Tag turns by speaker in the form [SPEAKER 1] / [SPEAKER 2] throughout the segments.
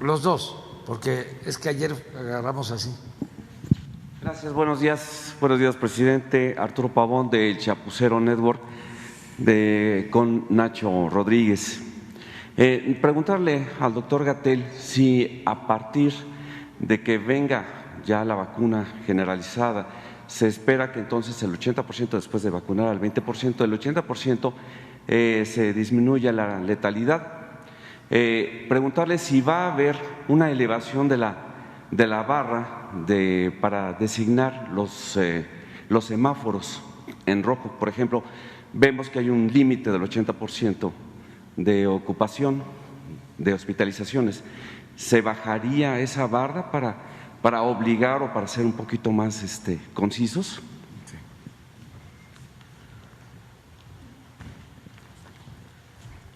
[SPEAKER 1] los dos, porque es que ayer agarramos así.
[SPEAKER 2] Gracias, buenos días, presidente. Arturo Pavón del Chapucero Network con Nacho Rodríguez. Preguntarle al doctor Gatell si a partir de que venga ya la vacuna generalizada, se espera que entonces el 80% después de vacunar al 20%, el 80% se disminuya la letalidad. Preguntarle si va a haber una elevación de la barra para designar los semáforos en rojo. Por ejemplo, vemos que hay un límite del 80% de ocupación de hospitalizaciones. ¿Se bajaría esa barra para obligar o para ser un poquito más concisos?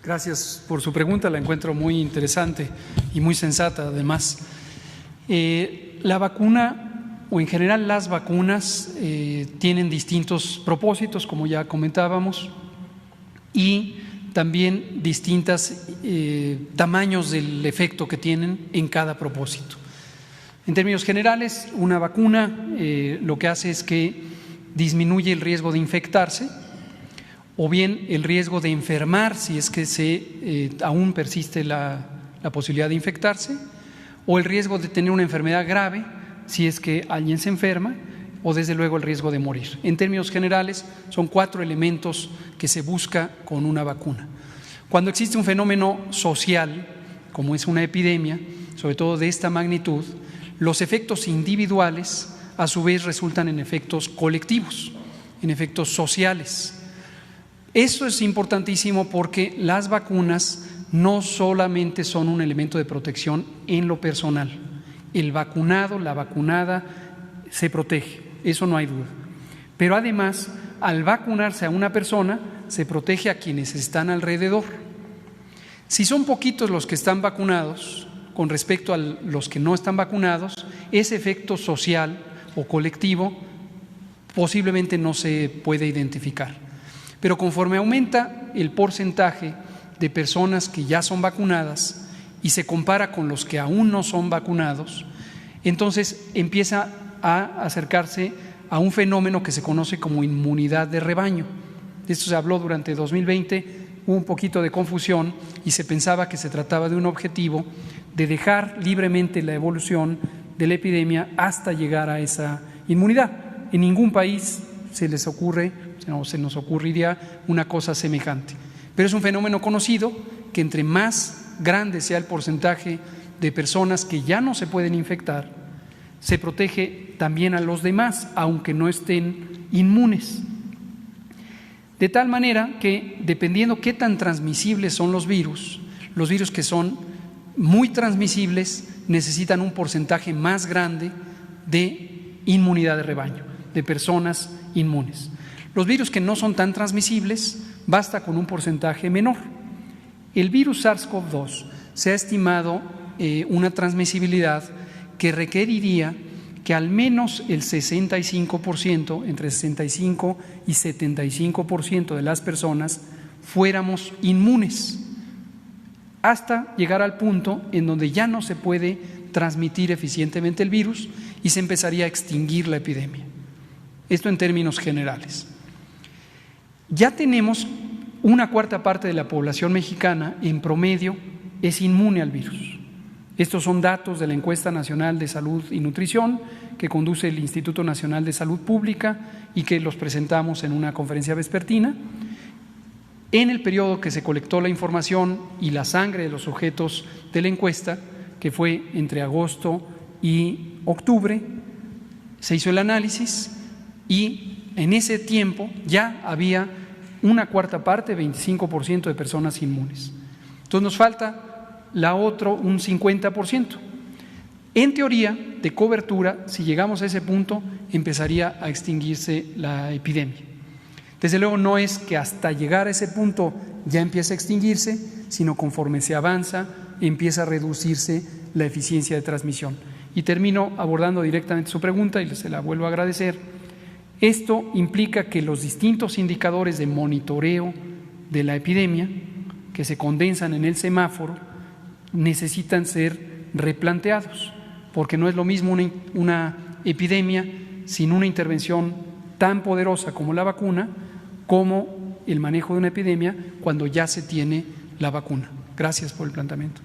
[SPEAKER 3] Gracias por su pregunta, la encuentro muy interesante y muy sensata además. La vacuna, o en general las vacunas, tienen distintos propósitos, como ya comentábamos, y también distintos tamaños del efecto que tienen en cada propósito. En términos generales, una vacuna lo que hace es que disminuye el riesgo de infectarse o bien el riesgo de enfermar si es que aún persiste la posibilidad de infectarse, o el riesgo de tener una enfermedad grave si es que alguien se enferma, o desde luego el riesgo de morir. En términos generales, son 4 elementos que se busca con una vacuna. Cuando existe un fenómeno social, como es una epidemia, sobre todo de esta magnitud, los efectos individuales a su vez resultan en efectos colectivos, en efectos sociales. Eso es importantísimo porque las vacunas no solamente son un elemento de protección en lo personal. El vacunado, la vacunada se protege, eso no hay duda. Pero además, al vacunarse a una persona, se protege a quienes están alrededor. Si son poquitos los que están vacunados con respecto a los que no están vacunados, ese efecto social o colectivo posiblemente no se puede identificar. Pero conforme aumenta el porcentaje de personas que ya son vacunadas y se compara con los que aún no son vacunados, entonces empieza a acercarse a un fenómeno que se conoce como inmunidad de rebaño. De esto se habló durante 2020, hubo un poquito de confusión y se pensaba que se trataba de un objetivo de dejar libremente la evolución de la epidemia hasta llegar a esa inmunidad. En ningún país se les ocurre, o se nos ocurriría una cosa semejante. Pero es un fenómeno conocido que entre más grande sea el porcentaje de personas que ya no se pueden infectar, se protege también a los demás, aunque no estén inmunes. De tal manera que, dependiendo qué tan transmisibles son los virus que son muy transmisibles necesitan un porcentaje más grande de inmunidad de rebaño, de personas inmunes. Los virus que no son tan transmisibles, basta con un porcentaje menor. El virus SARS-CoV-2 se ha estimado una transmisibilidad que requeriría que al menos el 65%, entre 65 y 75% de las personas fuéramos inmunes, hasta llegar al punto en donde ya no se puede transmitir eficientemente el virus y se empezaría a extinguir la epidemia. Esto en términos generales. Ya tenemos una cuarta parte de la población mexicana en promedio es inmune al virus. Estos son datos de la Encuesta Nacional de Salud y Nutrición que conduce el Instituto Nacional de Salud Pública y que los presentamos en una conferencia vespertina. En el periodo que se colectó la información y la sangre de los sujetos de la encuesta, que fue entre agosto y octubre, se hizo el análisis y en ese tiempo ya había una cuarta parte, 25% de personas inmunes. Entonces nos falta un 50%. En teoría de cobertura, si llegamos a ese punto, empezaría a extinguirse la epidemia. Desde luego no es que hasta llegar a ese punto ya empiece a extinguirse, sino conforme se avanza, empieza a reducirse la eficiencia de transmisión. Y termino abordando directamente su pregunta y se la vuelvo a agradecer. Esto implica que los distintos indicadores de monitoreo de la epidemia que se condensan en el semáforo necesitan ser replanteados, porque no es lo mismo una epidemia sin una intervención tan poderosa como la vacuna, como el manejo de una epidemia cuando ya se tiene la vacuna. Gracias por el planteamiento.